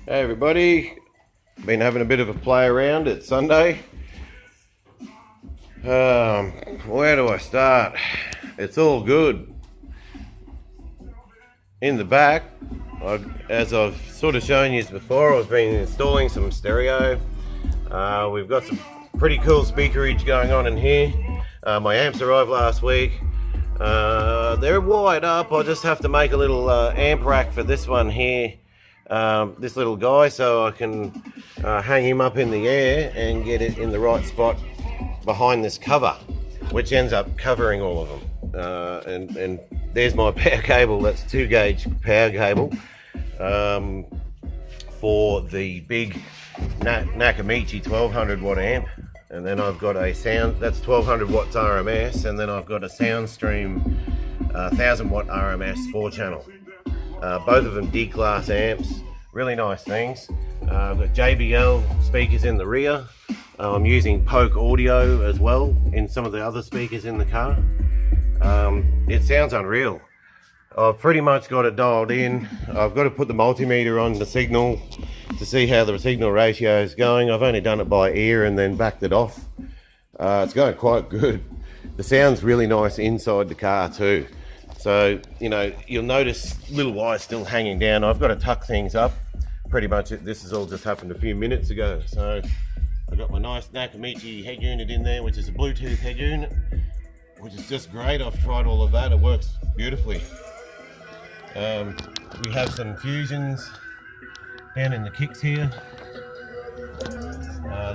Hey everybody, been having a bit of a play around. It's Sunday. Where do I start? It's all good. In the back, as I've sort of shown you before, I've been installing some stereo. We've got some pretty cool speakerage going on in here. My amps arrived last week. They're wired up. I just have to make a little amp rack for this one here. This little guy, so I can hang him up in the air and get it in the right spot behind this cover, which ends up covering all of them. And there's my power cable. That's 2-gauge power cable for the big Nakamichi 1200 watt amp. And then I've got a sound, that's 1200 watts RMS, and then I've got a soundstream 1000 watt RMS 4-channel. Both of them D-class amps, really nice things. I've got JBL speakers in the rear. I'm using polk audio as well in some of the other speakers in the car. It sounds unreal. I've pretty much got it dialed in. I've got to put the multimeter on the signal to see how the signal ratio is going. I've only done it by ear and then backed it off. It's going quite good. The sound's really nice inside the car too. So, you know, you'll notice little wires still hanging down. I've got to tuck things up. Pretty much this has all just happened a few minutes ago. So I've got my nice Nakamichi head unit in there, which is a Bluetooth head unit, which is just great. I've tried all of that. It works beautifully. We have some fusions down in the kicks here.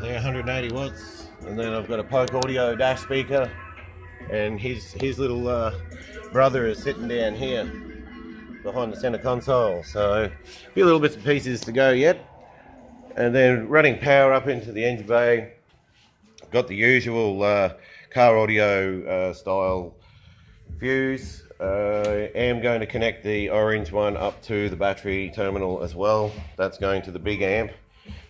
They're 180 watts. And then I've got a polk audio dash speaker. And his little brother is sitting down here behind the center console. So a few little bits and pieces to go yet. And then running power up into the engine bay. Got the usual car audio style fuse. Am going to connect the orange one up to the battery terminal as well. That's going to the big amp.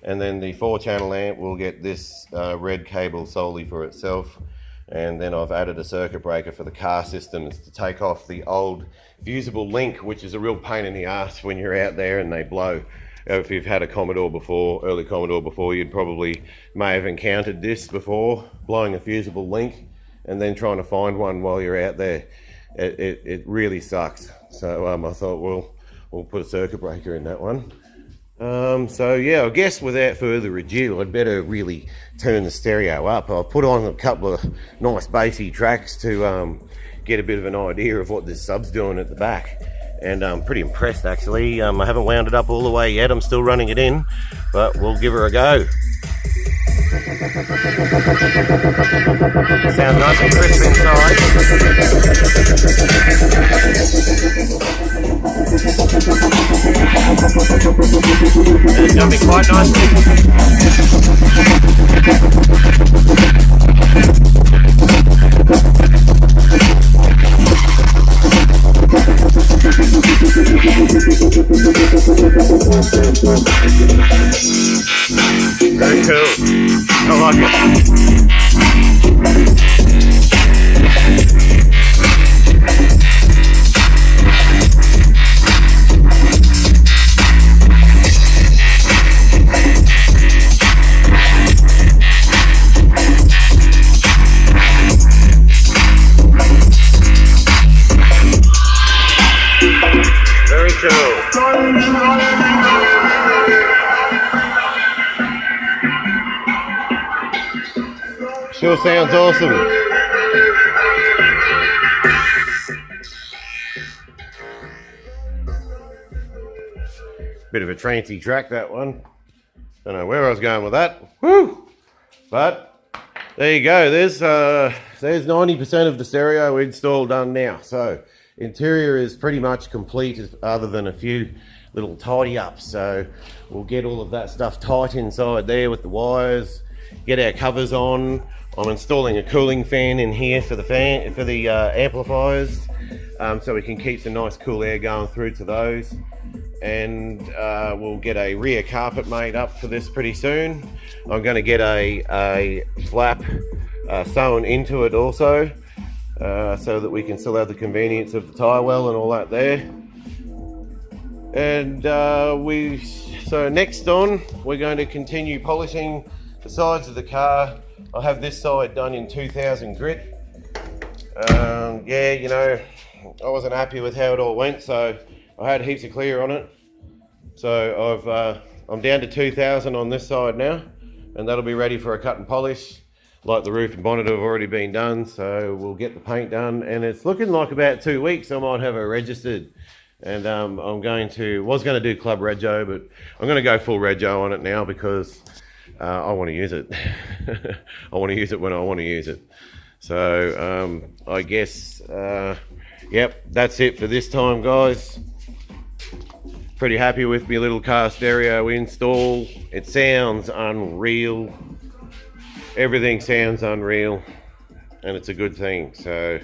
And then the 4-channel amp will get this red cable solely for itself. And then I've added a circuit breaker for the car systems to take off the old fusible link, which is a real pain in the ass when you're out there and they blow. If you've had a Commodore before, early Commodore before, you'd probably may have encountered this before, blowing a fusible link and then trying to find one while you're out there. It really sucks. So I thought we'll put a circuit breaker in that one. So yeah, I guess without further ado, I'd better really turn the stereo up. I've put on a couple of nice bassy tracks to get a bit of an idea of what this sub's doing at the back. And I'm pretty impressed actually. I haven't wound it up all the way yet, I'm still running it in, but we'll give her a go. Sounds nice and crisp inside. And it's going to be quite nice. Very cool. I like it. Very cool. Sure sounds awesome. Bit of a trancy track, that one. Don't know where I was going with that. Woo! But there you go. There's 90% of the stereo install done now. So interior is pretty much complete, other than a few little tidy ups. So we'll get all of that stuff tight inside there with the wires. Get our covers on. I'm installing a cooling fan in here for the amplifiers, so we can keep some nice cool air going through to those. And we'll get a rear carpet made up for this pretty soon. I'm going to get a flap sewn into it also, so that we can still have the convenience of the tie well and all that there. And we So next on, we're going to continue polishing the sides of the car. I have this side done in 2000 grit. Yeah, you know, I wasn't happy with how it all went, so I had heaps of clear on it. So I'm down to 2000 on this side now, and that'll be ready for a cut and polish. Like the roof and bonnet have already been done, so we'll get the paint done, and it's looking like about 2 weeks I might have it registered. And was going to do club rego, but I'm going to go full rego on it now because I want to use it. I want to use it when I want to use it. So I guess, yep, that's it for this time, guys. Pretty happy with my little car stereo install. It sounds unreal. Everything sounds unreal, and it's a good thing. So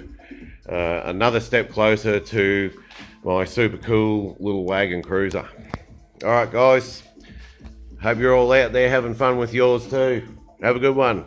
another step closer to my super cool little wagon cruiser. All right, guys, hope you're all out there having fun with yours too. Have a good one.